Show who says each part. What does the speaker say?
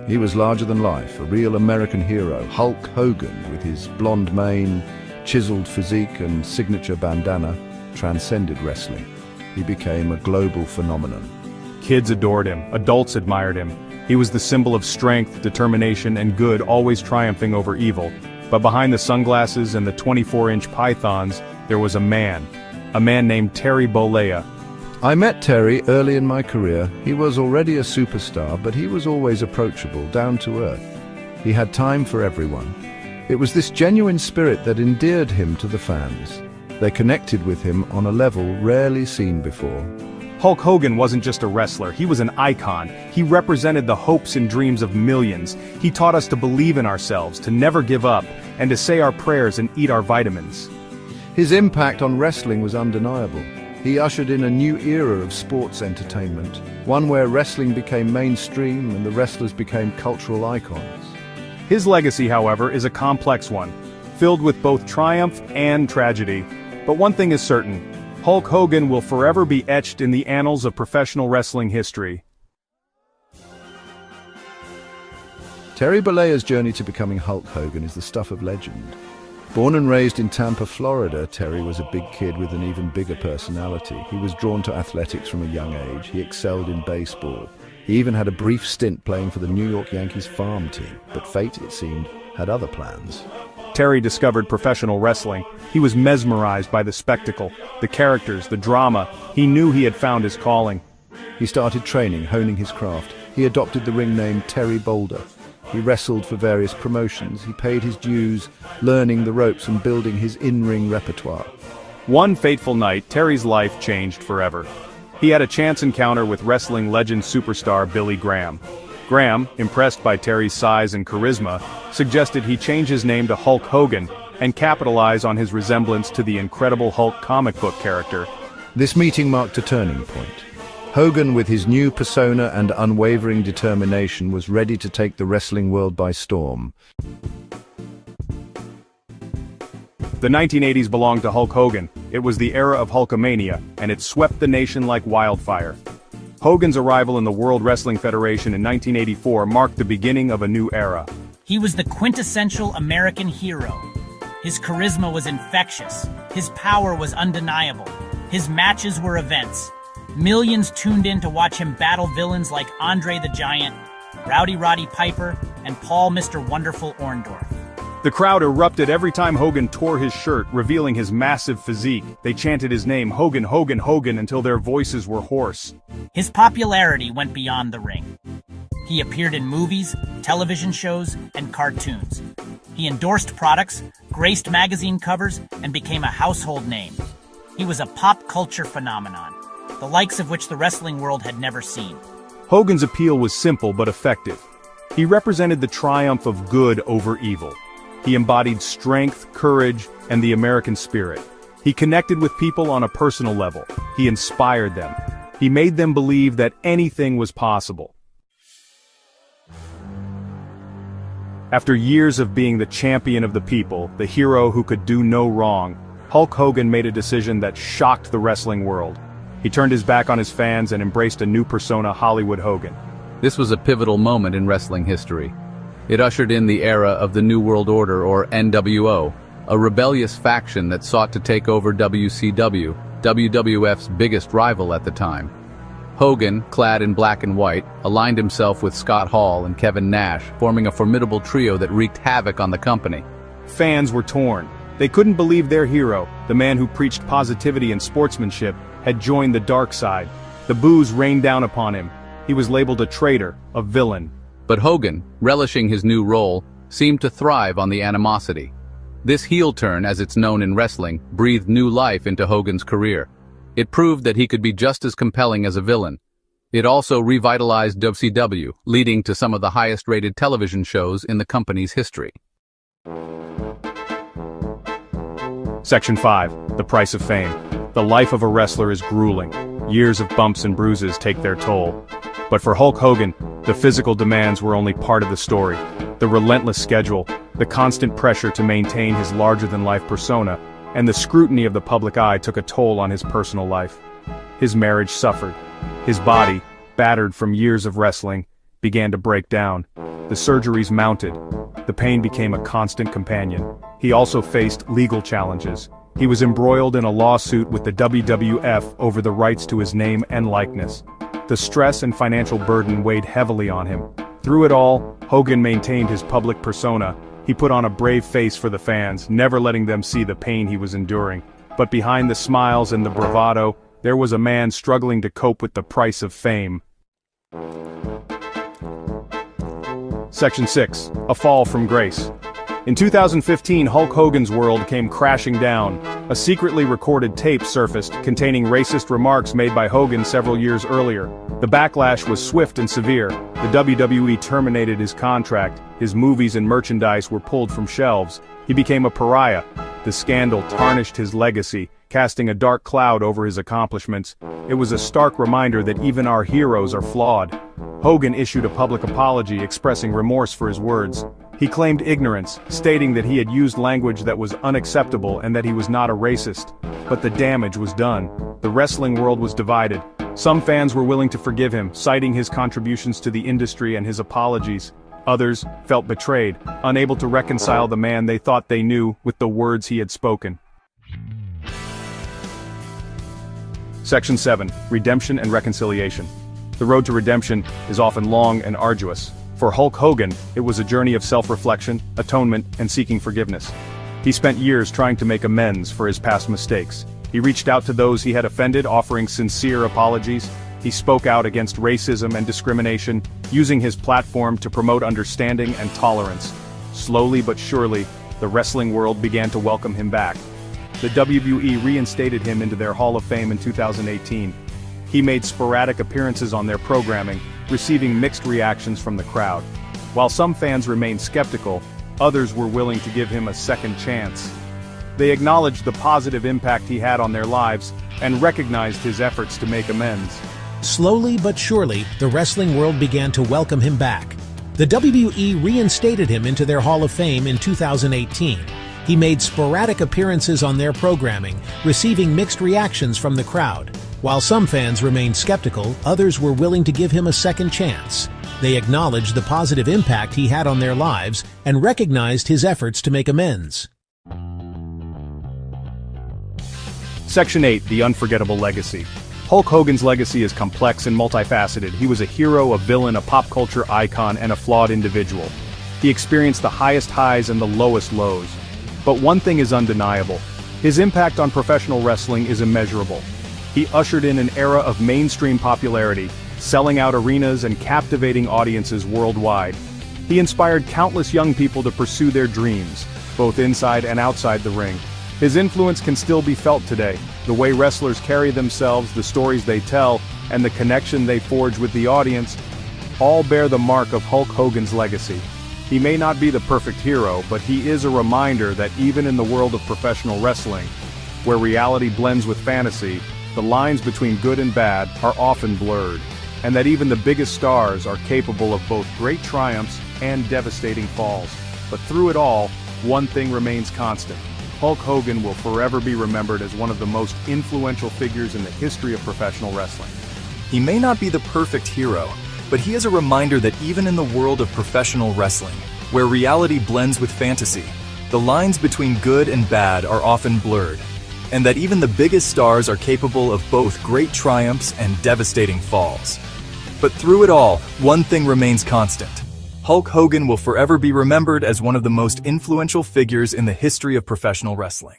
Speaker 1: He was larger than life, a real American hero. Hulk Hogan, with his blonde mane, chiseled physique and signature bandana, transcended wrestling. He became a global phenomenon.
Speaker 2: Kids adored him, adults admired him. He was the symbol of strength, determination, and good, always triumphing over evil. But behind the sunglasses and the 24-inch pythons, there was a man named Terry Bollea.
Speaker 1: I met Terry early in my career. He was already a superstar, but he was always approachable, down to earth. He had time for everyone. It was this genuine spirit that endeared him to the fans. They connected with him on a level rarely seen before.
Speaker 2: Hulk Hogan wasn't just a wrestler, he was an icon. He represented the hopes and dreams of millions. He taught us to believe in ourselves, to never give up, and to say our prayers and eat our vitamins.
Speaker 1: His impact on wrestling was undeniable. He ushered in a new era of sports entertainment, one where wrestling became mainstream and the wrestlers became cultural icons.
Speaker 2: His legacy, however, is a complex one, filled with both triumph and tragedy. But one thing is certain, Hulk Hogan will forever be etched in the annals of professional wrestling history.
Speaker 1: Terry Bollea's journey to becoming Hulk Hogan is the stuff of legend. Born and raised in Tampa, Florida, Terry was a big kid with an even bigger personality. He was drawn to athletics from a young age. He excelled in baseball. He even had a brief stint playing for the New York Yankees farm team. But fate, it seemed, had other plans.
Speaker 2: Terry discovered professional wrestling. He was mesmerized by the spectacle, the characters, the drama. He knew he had found his calling.
Speaker 1: He started training, honing his craft. He adopted the ring name Terry Boulder. He wrestled for various promotions. He paid his dues, learning the ropes and building his in-ring repertoire.
Speaker 2: One fateful night, Terry's life changed forever. He had a chance encounter with wrestling legend superstar Billy Graham. Graham, impressed by Terry's size and charisma, suggested he change his name to Hulk Hogan and capitalize on his resemblance to the Incredible Hulk comic book character.
Speaker 1: This meeting marked a turning point. Hogan, with his new persona and unwavering determination, was ready to take the wrestling world by storm.
Speaker 2: The 1980s belonged to Hulk Hogan. It was the era of Hulkamania, and it swept the nation like wildfire. Hogan's arrival in the World Wrestling Federation in 1984 marked the beginning of a new era.
Speaker 3: He was the quintessential American hero. His charisma was infectious. His power was undeniable. His matches were events. Millions tuned in to watch him battle villains like Andre the Giant, Rowdy Roddy Piper, and Paul Mr. Wonderful Orndorff.
Speaker 2: The crowd erupted every time Hogan tore his shirt, revealing his massive physique. They chanted his name, Hogan, Hogan, Hogan, until their voices were hoarse.
Speaker 3: His popularity went beyond the ring. He appeared in movies, television shows, and cartoons. He endorsed products, graced magazine covers, and became a household name. He was a pop culture phenomenon, the likes of which the wrestling world had never seen.
Speaker 2: Hogan's appeal was simple but effective. He represented the triumph of good over evil. He embodied strength, courage, and the American spirit. He connected with people on a personal level. He inspired them. He made them believe that anything was possible. After years of being the champion of the people, the hero who could do no wrong, Hulk Hogan made a decision that shocked the wrestling world. He turned his back on his fans and embraced a new persona, Hollywood Hogan.
Speaker 4: This was a pivotal moment in wrestling history. It ushered in the era of the New World Order, or NWO, a rebellious faction that sought to take over WCW, WWF's biggest rival at the time. Hogan, clad in black and white, aligned himself with Scott Hall and Kevin Nash, forming a formidable trio that wreaked havoc on the company.
Speaker 2: Fans were torn. They couldn't believe their hero, the man who preached positivity and sportsmanship, had joined the dark side. The boos rained down upon him. He was labeled a traitor, a villain.
Speaker 4: But Hogan, relishing his new role, seemed to thrive on the animosity. This heel turn, as it's known in wrestling, breathed new life into Hogan's career. It proved that he could be just as compelling as a villain. It also revitalized WCW, leading to some of the highest-rated television shows in the company's history.
Speaker 2: Section 5. The Price of Fame. The life of a wrestler is grueling. Years of bumps and bruises take their toll. But for Hulk Hogan, the physical demands were only part of the story. The relentless schedule, the constant pressure to maintain his larger-than-life persona, and the scrutiny of the public eye took a toll on his personal life. His marriage suffered. His body, battered from years of wrestling, began to break down. The surgeries mounted. The pain became a constant companion. He also faced legal challenges. He was embroiled in a lawsuit with the WWF over the rights to his name and likeness. The stress and financial burden weighed heavily on him. Through it all, Hogan maintained his public persona. He put on a brave face for the fans, never letting them see the pain he was enduring. But behind the smiles and the bravado, there was a man struggling to cope with the price of fame. Section 6. A Fall from Grace. In 2015, Hulk Hogan's world came crashing down. A secretly recorded tape surfaced containing racist remarks made by Hogan several years earlier. The backlash was swift and severe. The WWE terminated his contract. His movies and merchandise were pulled from shelves. He became a pariah. The scandal tarnished his legacy, casting a dark cloud over his accomplishments. It was a stark reminder that even our heroes are flawed. Hogan issued a public apology expressing remorse for his words. He claimed ignorance, stating that he had used language that was unacceptable and that he was not a racist. But the damage was done. The wrestling world was divided. Some fans were willing to forgive him, citing his contributions to the industry and his apologies. Others felt betrayed, unable to reconcile the man they thought they knew with the words he had spoken. Section 7. Redemption and Reconciliation. The road to redemption is often long and arduous. For Hulk Hogan, it was a journey of self-reflection, atonement, and seeking forgiveness. He spent years trying to make amends for his past mistakes. He reached out to those he had offended, offering sincere apologies. He spoke out against racism and discrimination, using his platform to promote understanding and tolerance. Slowly but surely, the wrestling world began to welcome him back. The WWE reinstated him into their Hall of Fame in 2018. He made sporadic appearances on their programming, receiving mixed reactions from the crowd. While some fans remained skeptical, others were willing to give him a second chance. They acknowledged the positive impact he had on their lives and recognized his efforts to make amends.
Speaker 5: Slowly but surely, the wrestling world began to welcome him back. The WWE reinstated him into their Hall of Fame in 2018. He made sporadic appearances on their programming, receiving mixed reactions from the crowd. While some fans remained skeptical, others were willing to give him a second chance. They acknowledged the positive impact he had on their lives and recognized his efforts to make amends.
Speaker 2: Section 8. The Unforgettable Legacy. Hulk Hogan's legacy is complex and multifaceted. He was a hero, a villain, a pop culture icon, and a flawed individual. He experienced the highest highs and the lowest lows. But one thing is undeniable. His impact on professional wrestling is immeasurable. He ushered in an era of mainstream popularity, selling out arenas and captivating audiences worldwide. He inspired countless young people to pursue their dreams, both inside and outside the ring. His influence can still be felt today. The way wrestlers carry themselves, the stories they tell, and the connection they forge with the audience, all bear the mark of Hulk Hogan's legacy. He may not be the perfect hero, but he is a reminder that even in the world of professional wrestling, where reality blends with fantasy, the lines between good and bad are often blurred, and that even the biggest stars are capable of both great triumphs and devastating falls. But through it all, one thing remains constant. Hulk Hogan will forever be remembered as one of the most influential figures in the history of professional wrestling.
Speaker 6: He may not be the perfect hero, but he is a reminder that even in the world of professional wrestling, where reality blends with fantasy, the lines between good and bad are often blurred, and that even the biggest stars are capable of both great triumphs and devastating falls. But through it all, one thing remains constant. Hulk Hogan will forever be remembered as one of the most influential figures in the history of professional wrestling.